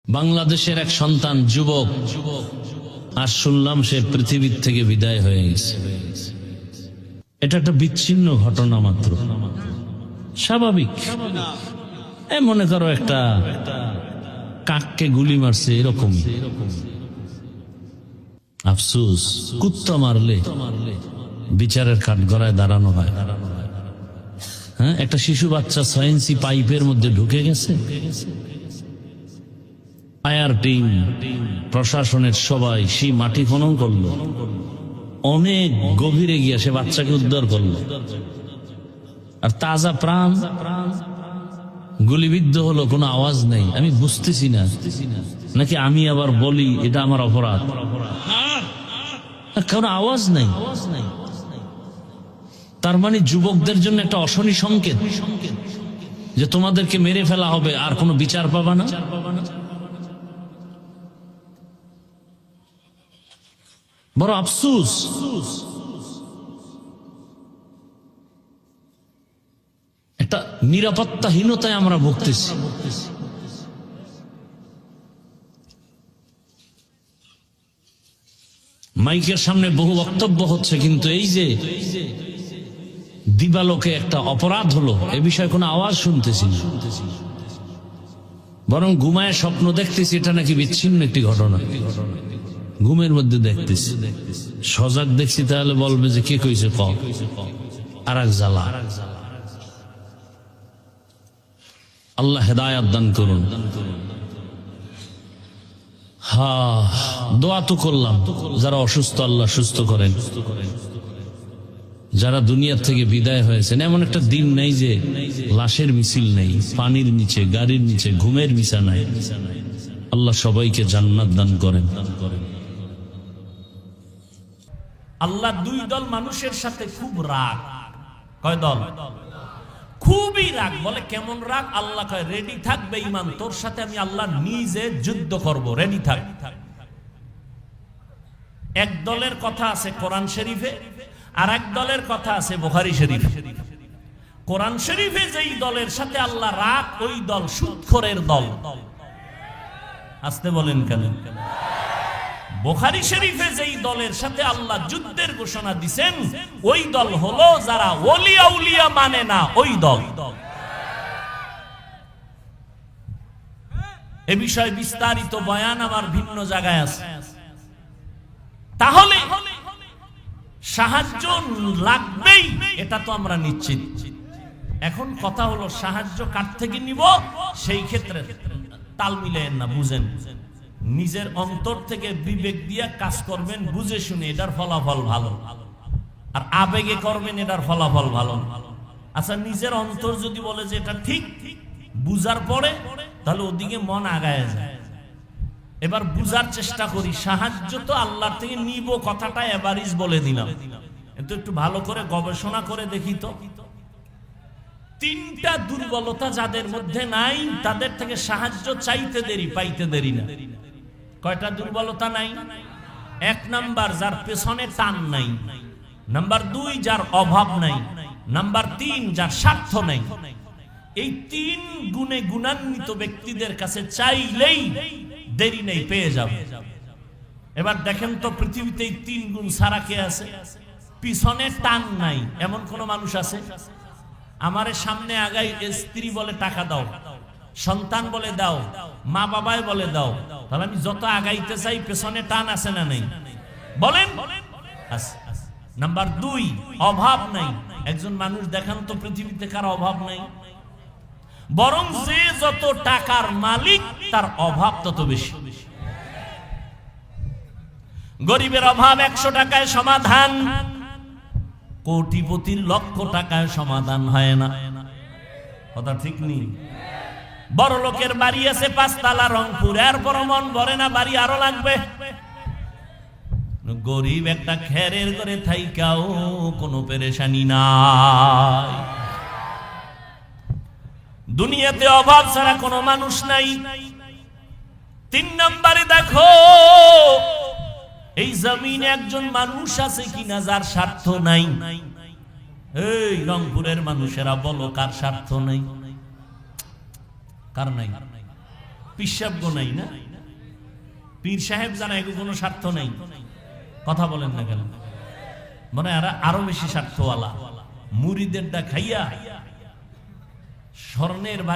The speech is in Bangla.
বাংলাদেশের এক সন্তান যুবক আজ শুনলাম সে পৃথিবীর থেকে বিদায় হয়ে গেছে। এটা একটা বিচ্ছিন্ন ঘটনা মাত্র, স্বাভাবিক। মনে করো একটা কাককে গুলি মারছে, এরকমই। আফসোস, কুত্তা মারলে বিচারের কাঠগড়ায় দাঁড়ানো হয়। হ্যাঁ, একটা শিশু বাচ্চা 6 ইঞ্চি পাইপের মধ্যে ঢুকে গেছে। ফায়ার টিম, প্রশাসনের সবাই সেই মাটি খনন করলো, অনেক গভীরে গিয়ে সে বাচ্চাকে উদ্ধার করলো। আর তাজা প্রাণ গুলিবিদ্ধ হলো, কোনো আওয়াজ নেই। আমি বুঝতেছি না, নাকি আমি আবার বলি এটা আমার অপরাধ? কোনো আওয়াজ নাই। তার মানে যুবকদের জন্য একটা অশনি সংকেত যে তোমাদেরকে মেরে ফেলা হবে, আর কোনো বিচার পাবা না। বড় আফসোস। একটা নিরাপত্তাহীনতায় আমরা ভুগতেছি। মাইকের সামনে বহু বক্তব্য হচ্ছে, কিন্তু এই যে দিবালোকে একটা অপরাধ হলো, এ বিষয়ে কোনো আওয়াজ শুনতেছি না। বরং ঘুমায় স্বপ্ন দেখতেছি এটা নাকি বিচ্ছিন্ন একটি ঘটনা। ঘুমের মধ্যে দেখতেছি, সজাগ দেখছি তাহলে বলবে যে কে কইছে ক, আর এক জ্বালা। আল্লাহ হেদায়াত দান করুন। দোয়া তো করলাম, যারা অসুস্থ আল্লাহ সুস্থ করেন, যারা দুনিয়ার থেকে বিদায় হয়েছেন। এমন একটা দিন নেই যে লাশের মিছিল নেই, পানির নিচে, গাড়ির নিচে, ঘুমের বিছানায়। আল্লাহ সবাইকে জান্নাত দান করেন। আল্লাহ দুই দল মানুষের সাথে খুব রাগ। কয় দল? খুবই রাগ। বলে কেমন রাগ? আল্লাহ কয় রেডি থাকবে ইমান, তোর সাথে আমি আল্লাহ নিজে যুদ্ধ করব, রেডি থাক। এক দলের কথা আছে কোরআন শরীফে, আর এক দলের কথা আছে বুখারী শরীফে। কোরআন শরীফে যেই দলের সাথে আল্লাহ রাগ, ওই দল সুদখোরের দল। আসতে বলেন কেন? বুখারী শরীফে যেই দলের সাথে আল্লাহ যুদ্ধের ঘোষণা দিবেন, ওই দল হলো যারা ওলি আউলিয়া মানে না, ওই দল। এ বিষয়ে বিস্তারিত বয়ান আমার ভিন্ন জায়গায় আছে। তাহলে সাহায্য লাগবেই, এটা তো আমরা নিশ্চিত। এখন কথা হলো সাহায্য কার থেকে নিব, সেই ক্ষেত্রে তাল মিলায়েন না, বুঝেন। নিজের অন্তর থেকে বিবেক দিয়ে কাজ করবেন, বুঝে শুনে, এটার ফলাফল ভালো। আর আবেগে করবেন, এটার ফলাফল ভালো। আচ্ছা, নিজের অন্তর যদি বলে যে এটা ঠিক, বুঝার পরে তাহলে ওদিকে মন আগায় যায়। এবার বুঝার চেষ্টা করি, সাহায্য তো আল্লাহর থেকে নিব, কথাটা এভারেজ বলে দিলাম, কিন্তু একটু ভালো করে গবেষণা করে দেখি তো। তিনটা দুর্বলতা যাদের মধ্যে নাই, তাদের থেকে সাহায্য চাইতে দেরি, পাইতে দেরি না। কয়টা দুর্বলতা নাই? 1 নাম্বার, যার পেছনে টান নাই। নাম্বার 2, যার অভাব নাই। নাম্বার 3, যার স্বার্থ নাই। এই 3 গুণে গুণান্বিত ব্যক্তিদের কাছে চাইলেই দেরি নেই, পেয়ে যাবে। এবার দেখেন তো, পৃথিবীতে এই 3 গুণ ছাড়া কে আছে? পিছনে টান নাই এমন কোন মানুষ আছে? আমারে সামনে আগাই স্ত্রী বলে টাকা দাও, সন্তান বলে দাও, মা বাবাই বলে দাও, তাহলে আমি যত আগাইতে চাই পেছনে টান আছে না নেই? বলেন। নাম্বার 2, অভাব নাই। একজন মানুষ দেখান তো পৃথিবীতে কার অভাব নাই? বরং যে যত টাকার মালিক, তার অভাব তত বেশি। গরিবের অভাব 100 টাকায় সমাধান, কোটিপতির লক্ষ টাকায় সমাধান হয় না। কথা ঠিক নেই? বড় লোকের বাড়ি আছে 5 তলা রংপুর, এরপর মন ভরে না, বাড়ি আরো লাগবে। গরিব একটা খেরের ঘরে থাইকাও কোনো পেরেশানি নাই। দুনিয়াতে অভাব ছাড়া কোনো মানুষ নাই। 3 নম্বরে দেখো, এই জমিনে একজন মানুষ আছে কিনা যার স্বার্থ নাই? এই রংপুরের মানুষেরা বলো, কার স্বার্থ নাই? কার নাই? পিসাব নাই না, পীর সাহেব যারা এগুলো কোনো স্বার্থ নেই, কথা বলেন না কেন? মানে আরো বেশি স্বার্থওয়ালা, মুরিদেরটা খাইয়া স্বর্ণের বাড়ি